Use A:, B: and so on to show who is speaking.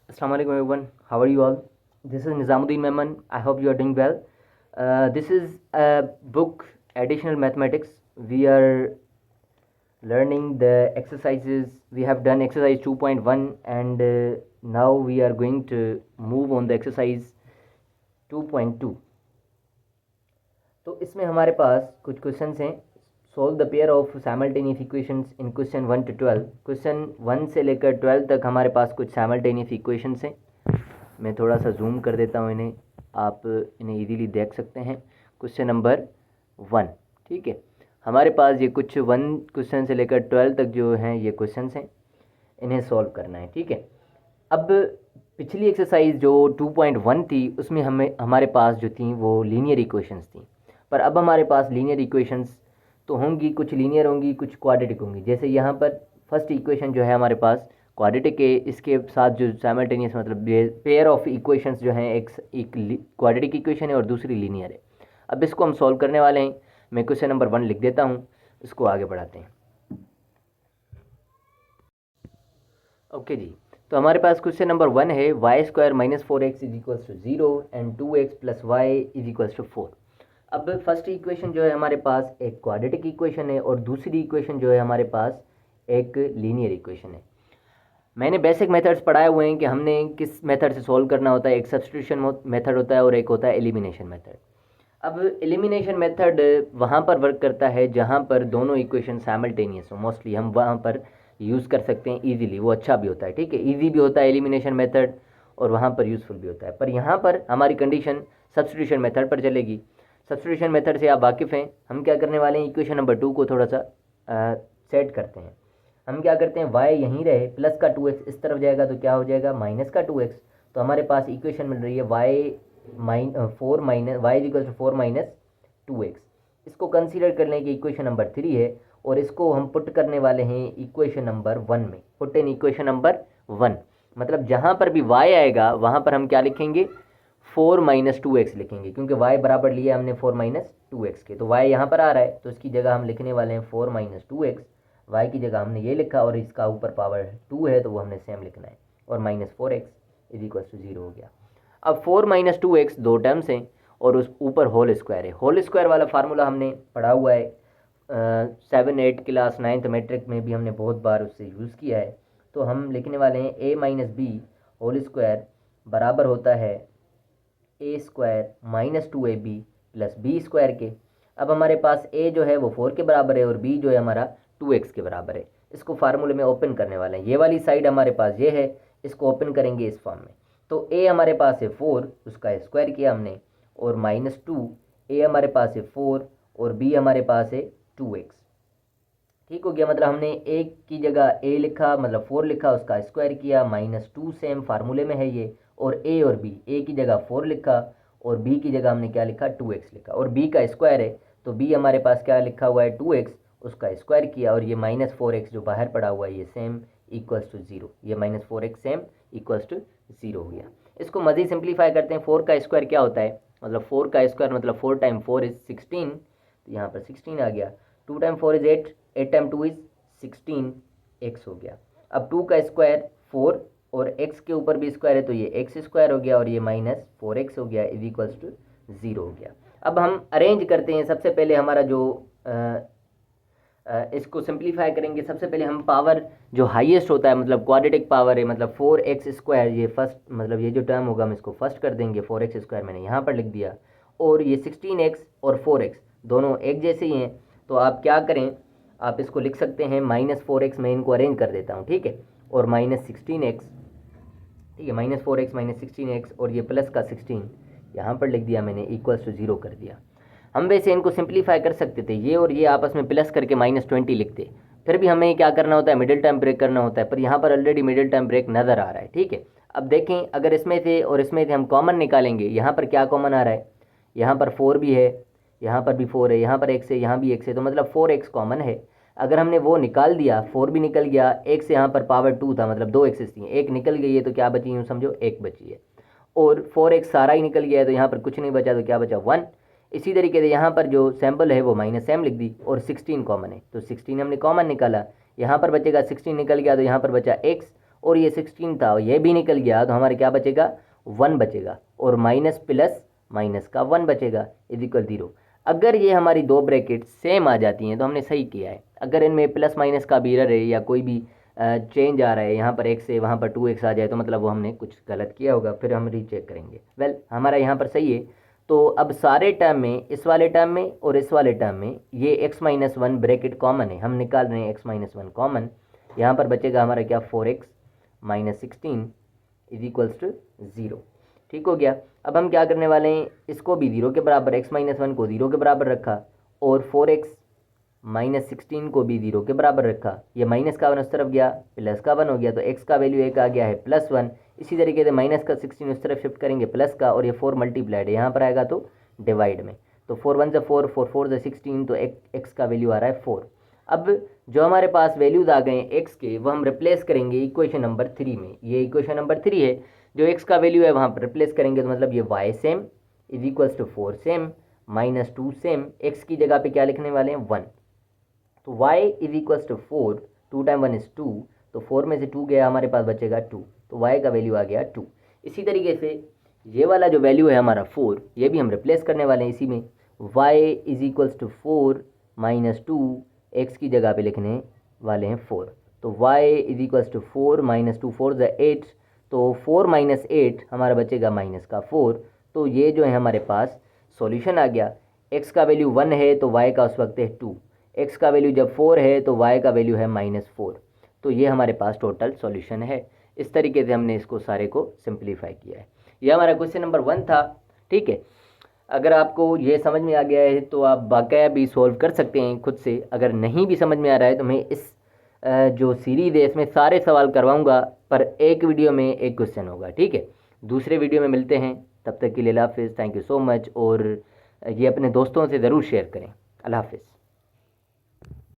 A: Assalamu alaikum everyone. How are you all? This is Nizamuddin Memon. I hope you are doing well. This is a book, Additional Mathematics. We are learning the exercises. We have done exercise 2.1 and now we are going to move on the exercise 2.2. तो इसमें हमारे पास कुछ questions हैं. Solve the pair of simultaneous equations in question 1 to 12. Question 1 से लेकर 12 तक हमारे पास कुछ साइमल्टेनियस इक्वेशंस हैं. मैं थोड़ा सा जूम कर देता हूँ इन्हें, आप इन्हें इजीली देख सकते हैं. क्वेश्चन नंबर 1, ठीक है. हमारे पास ये कुछ 1 क्वेश्चन से लेकर 12 तक जो हैं ये क्वेश्चंस हैं, इन्हें सॉल्व करना है, ठीक है. अब पिछली एक्सरसाइज जो 2.1 थी उसमें हमारे पास जो थी वो लीनियर इक्वेशंस थी, पर अब हमारे पास लीनियर इक्वेशंस तो होंगी, कुछ लीनियर होंगी, कुछ क्वाड्रेटिक होंगी. जैसे यहाँ पर फर्स्ट इक्वेशन जो है हमारे पास क्वाड्रेटिक है, इसके साथ जो साइमल्टेनियस मतलब ये पेयर ऑफ इक्वेशंस जो हैं, एक क्वाड्रेटिक इक्वेशन है और दूसरी लीनियर है. अब इसको हम सॉल्व करने वाले हैं. मैं क्वेश्चन नंबर 1 लिख देता हूँ, इसको आगे बढ़ाते हैं. ओके जी, तो हमारे पास क्वेश्चन नंबर 1 है y² - 4x = 0 and 2x + y = 4. अब फर्स्ट इक्वेशन जो है हमारे पास एक क्वाड्रेटिक इक्वेशन है और दूसरी इक्वेशन जो है हमारे पास एक लीनियर इक्वेशन है. मैंने बेसिक मेथड्स पढ़ाए हुए हैं कि हमने किस मेथड से सॉल्व करना होता है. एक सब्स्टिट्यूशन मेथड होता है और एक होता है एलिमिनेशन मेथड. अब एलिमिनेशन मेथड वहाँ पर वर्क करता है जहाँ पर दोनों इक्वेशन साइमल्टेनियस हो. मोस्टली हम वहाँ पर यूज़ कर सकते हैं इजीली, वो अच्छा भी होता है, ठीक है. इजी भी होता है एलिमिनेशन मेथड और वहाँ पर यूज़फुल भी होता है. पर यहाँ पर हमारी कंडीशन सब्स्टिट्यूशन मेथड पर चलेगी. सब्स्टिट्यूशन मेथड से आप वाकिफ़ हैं. हम क्या करने वाले हैं, इक्वेशन नंबर 2 को थोड़ा सा सेट करते हैं. हम क्या करते हैं, y यहीं रहे, प्लस का 2x इस तरफ जाएगा तो क्या हो जाएगा, माइनस का 2x. तो हमारे पास इक्वेशन मिल रही है y4 - 2x. इसको कंसीडर कर लें कि इक्वेशन नंबर 3 है और इसको हम पुट करने वाले हैं इक्वेशन नंबर 1 में. पुट इन इक्वेशन नंबर 1 मतलब जहाँ पर भी y आएगा वहाँ पर हम क्या लिखेंगे, 4 - 2x लिखेंगे, क्योंकि y बराबर लिया हमने 4 - 2x के. तो y यहाँ पर आ रहा है तो इसकी जगह हम लिखने वाले हैं 4 - 2x. y की जगह हमने ये लिखा और इसका ऊपर पावर 2 है तो वो हमने सेम लिखना है, और -4x = 0 हो गया. अब 4 - 2x दो टर्म्स हैं और उस ऊपर होल स्क्वायर है. होल स्क्वायर वाला फार्मूला हमने पढ़ा हुआ है 7, 8 क्लास 9th मैट्रिक में भी हमने बहुत बार उससे यूज़ किया है. तो हम लिखने वाले हैं a - b होल स्क्वायर बराबर होता है a² - 2ab + b² के. अब हमारे पास a जो है वो 4 के बराबर है और b जो है हमारा 2x के बराबर है. इसको फार्मूले में ओपन करने वाले हैं. ये वाली साइड हमारे पास ये है, इसको ओपन करेंगे इस फॉर्म में. तो a हमारे पास है 4, उसका स्क्वायर किया हमने, और -2. a हमारे पास है 4 और b हमारे पास है 2x. ठीक हो गया. मतलब हमने a की जगह a लिखा, मतलब 4 लिखा, उसका स्क्वायर किया, -2 सेम फार्मूले में है ये, और a और b, a की जगह 4 लिखा और b की जगह हमने क्या लिखा, 2x लिखा, और b का स्क्वायर है तो b हमारे पास क्या लिखा हुआ है, 2x, उसका स्क्वायर किया, और ये -4x जो बाहर पड़ा हुआ है ये सेम इक्वल्स टू 0. ये -4x सेम इक्वल्स टू 0 हो गया. इसको मज़ीद सिंप्लीफाई करते हैं. 4 का स्क्वायर क्या होता है, मतलब 4 का स्क्वायर मतलब 4 × 4 = 16. तो यहाँ पर 16 आ गया. 2 × 4 = 8, 8 × 2 = 16x हो गया. अब 2 का स्क्वायर 4 और x के ऊपर भी स्क्वायर है तो ये x² हो गया, और ये -4x हो गया = 0 हो गया. अब हम अरेंज करते हैं. सबसे पहले हमारा जो इसको सिंप्लीफाई करेंगे. सबसे पहले हम पावर जो हाईएस्ट होता है, मतलब क्वाड्रेटिक पावर है, मतलब 4x², ये फर्स्ट, मतलब ये जो टर्म होगा हम इसको फर्स्ट कर देंगे. 4x² मैंने यहाँ पर लिख दिया, और ये 16x और 4x दोनों एक जैसे ही हैं. तो आप क्या करें, आप इसको लिख सकते हैं -4x, मैं इनको अरेंज कर देता हूँ, ठीक है, और -16x, ठीक है, -4x - 16x, और ये प्लस का 16 यहाँ पर लिख दिया मैंने, = 0 कर दिया. हम वैसे इनको सिंप्लीफाई कर सकते थे, ये और ये आपस में प्लस करके -20 लिखते, फिर भी हमें क्या करना होता है, मिडिल टर्म ब्रेक करना होता है, पर यहाँ पर ऑलरेडी मिडिल टर्म ब्रेक नज़र आ रहा है, ठीक है. अब देखें, अगर इसमें से और इसमें से हम कॉमन निकालेंगे, यहाँ पर क्या कॉमन आ रहा है, यहाँ पर 4 भी है, यहाँ पर भी 4 है, यहाँ पर x है, यहाँ भी x है, तो मतलब 4x कॉमन है. अगर हमने वो निकाल दिया, 4 भी निकल गया, x यहाँ पर पावर 2 था, मतलब 2 एक्सेस थी, एक निकल गई है तो क्या बची, यूँ समझो 1 बची है, और 4x सारा ही निकल गया है तो यहाँ पर कुछ नहीं बचा, तो क्या बचा, 1. इसी तरीके से यहाँ पर जो सैम्पल है वो -m लिख दी, और 16 कॉमन है तो 16 हमने कॉमन निकाला. यहाँ पर बचेगा 16 निकल गया तो यहाँ पर बचा x, और ये 16 था, ये भी निकल गया, तो हमारे क्या बचेगा 1 बचेगा, और माइनस प्लस माइनस का 1 बचेगा इज इक्वल 0। अगर ये हमारी दो ब्रैकेट सेम आ जाती हैं तो हमने सही किया है। अगर इनमें प्लस माइनस का भी एरर है या कोई भी चेंज आ रहा है, यहाँ पर x से वहाँ पर 2x आ जाए, तो मतलब वो हमने कुछ गलत किया होगा, फिर हम रीचेक करेंगे। वेल हमारा यहाँ पर सही है। तो अब सारे टर्म में, इस वाले टर्म में और इस वाले टर्म में ये x-1 ब्रैकेट कॉमन है, हम निकाल रहे हैं x-1 कॉमन। यहाँ पर बचेगा हमारा क्या 4x - 16 इज इक्वल्स टू 0। ठीक हो गया। अब हम क्या करने वाले हैं, इसको भी 0 के बराबर, x-1 को 0 के बराबर रखा और 4x - 16 को भी 0 के बराबर रखा। ये माइनस का 1 उस तरफ गया, प्लस का 1 हो गया, तो x का वैल्यू एक आ गया है +1। इसी तरीके से माइनस का 16 उस तरफ शिफ्ट करेंगे प्लस का, और ये 4 मल्टीप्लाइड यहाँ पर आएगा तो डिवाइड में, तो 4 1 4, 4 4 16, तो x का वैल्यू आ रहा है 4। अब जो हमारे पास वैल्यूज आ गए x के, वो हम रिप्लेस करेंगे इक्वेशन नंबर 3 में। ये इक्वेशन नंबर 3 है, जो x का वैल्यू है वहाँ पर रिप्लेस करेंगे, तो मतलब ये y same is equals to 4 same -2 same, x की जगह पे क्या लिखने वाले हैं 1। तो y is equals to 4, 2 time 1 is 2, तो 4 में से 2 गया, हमारे पास बचेगा 2, तो y का वैल्यू आ गया 2। इसी तरीके से ये वाला जो वैल्यू है हमारा 4, ये भी हम रिप्लेस करने वाले हैं इसी में। y is equals to 4 - 2, x की जगह पे लिखने वाले हैं 4, तो y इज इक्वल्स टू 4 - 2, 4 ज़ा 8, तो 4 - 8 हमारा बचेगा माइनस का 4। तो ये जो है हमारे पास सॉल्यूशन आ गया। x का वैल्यू 1 है तो y का उस वक्त है 2, x का वैल्यू जब 4 है तो y का वैल्यू है -4। तो ये हमारे पास टोटल सॉल्यूशन है। इस तरीके से हमने इसको सारे को सिंप्लीफाई किया है। ये हमारा क्वेश्चन नंबर 1 था। ठीक है, अगर आपको ये समझ में आ गया है तो आप बाकाया भी सॉल्व कर सकते हैं खुद से। अगर नहीं भी समझ में आ रहा है तो मैं इस जो सीरीज़ है इसमें सारे सवाल करवाऊंगा, पर एक वीडियो में एक क्वेश्चन होगा। ठीक है, दूसरे वीडियो में मिलते हैं, तब तक के लिए अल्लाह हाफिज़, थैंक यू सो मच। और ये अपने दोस्तों से ज़रूर शेयर करें। अल्लाह हाफिज़।